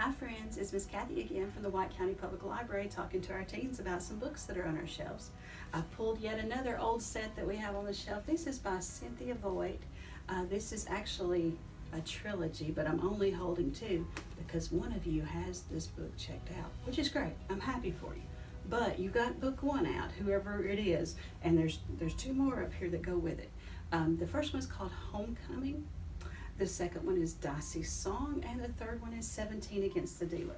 Hi friends, it's Miss Cathy again from the White County Public Library talking to our teens about some books that are on our shelves. I pulled yet another old set that we have on the shelf. This is by Cynthia Voigt. This is actually a trilogy, but I'm only holding two because one of you has this book checked out, which is great. I'm happy for you. But you got book one out, whoever it is, and there's two more up here that go with it. The first one's called Homecoming. The second one is Dicey's Song, and the third one is 17 Against the Dealer.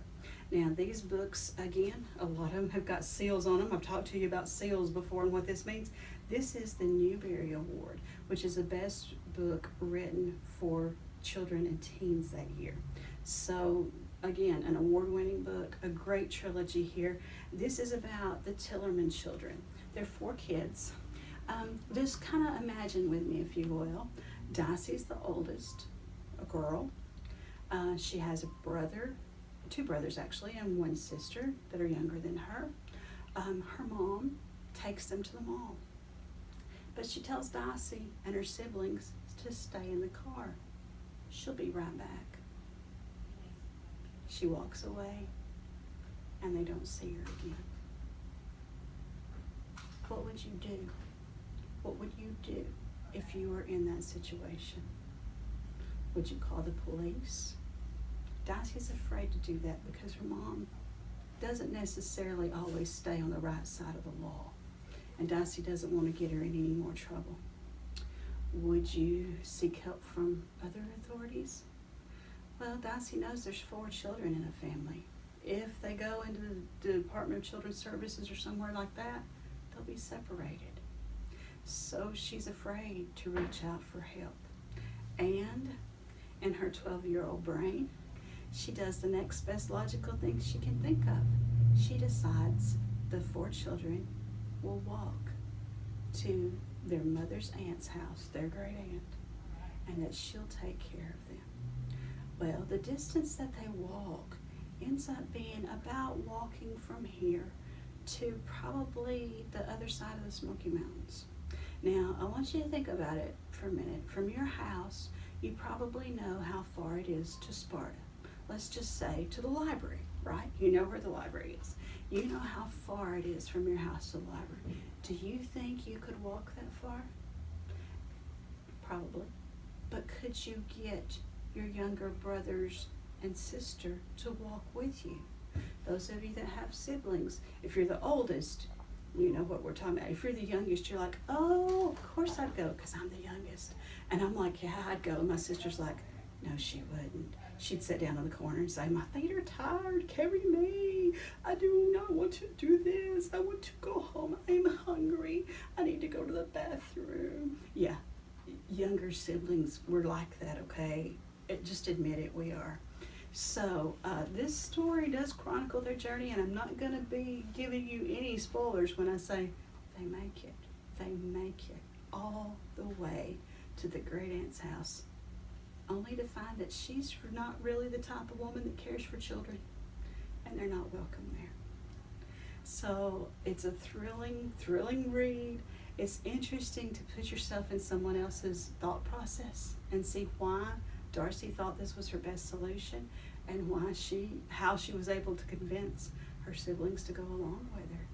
Now, these books, again, a lot of them have got seals on them. I've talked to you about seals before and what this means. This is the Newbery Award, which is the best book written for children and teens that year. So, again, an award-winning book, a great trilogy here. This is about the Tillerman children. They're 4 kids. Just kind of imagine with me, if you will. Dicey's the oldest, a girl. She has a brother, 2 brothers actually, and 1 sister that are younger than her. Her mom takes them to the mall, but she tells Dicey and her siblings to stay in the car. She'll be right back. She walks away, and they don't see her again. What would you do? What would you do if you were in that situation? Would you call the police? Dicey's afraid to do that because her mom doesn't necessarily always stay on the right side of the law, and Dicey doesn't want to get her in any more trouble. Would you seek help from other authorities? Well, Dicey knows there's 4 children in a family. If they go into the Department of Children's Services or somewhere like that, they'll be separated. So she's afraid to reach out for help. And in her 12-year-old brain, she does the next best logical thing she can think of. She decides the 4 children will walk to their mother's aunt's house, their great aunt, and that she'll take care of them. Well, the distance that they walk ends up being about walking from here to probably the other side of the Smoky Mountains. Now, I want you to think about it for a minute. From your house, you probably know how far it is to Sparta. Let's just say to the library, right? You know where the library is. You know how far it is from your house to the library. Do you think you could walk that far? Probably. But could you get your younger brothers and sister to walk with you? Those of you that have siblings, if you're the oldest, you know what we're talking about. If you're the youngest, you're like, oh, of course I'd go because I'm the youngest. And I'm like, yeah, I'd go. And my sister's like, no, she wouldn't. She'd sit down in the corner and say, my feet are tired, carry me. I do not want to do this. I want to go home. I'm hungry. I need to go to the bathroom. Yeah, younger siblings were like that, okay? Just admit it, we are. So this story does chronicle their journey, and I'm not going to be giving you any spoilers when I say they make it. They make it all the way to the great aunt's house, only to find that she's not really the type of woman that cares for children, and they're not welcome there. So it's a thrilling read. It's interesting to put yourself in someone else's thought process and see why Darcy thought this was her best solution, and how she was able to convince her siblings to go along with her.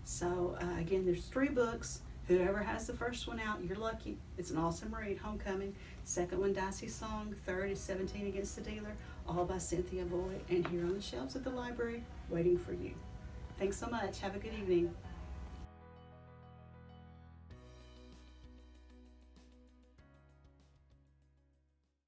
So again, there's 3 books. Whoever has the first one out, you're lucky. It's an awesome read, Homecoming. Second one, Dicey's Song. Third is 17 Against the Dealer, all by Cynthia Voigt, and here on the shelves at the library, waiting for you. Thanks so much. Have a good evening.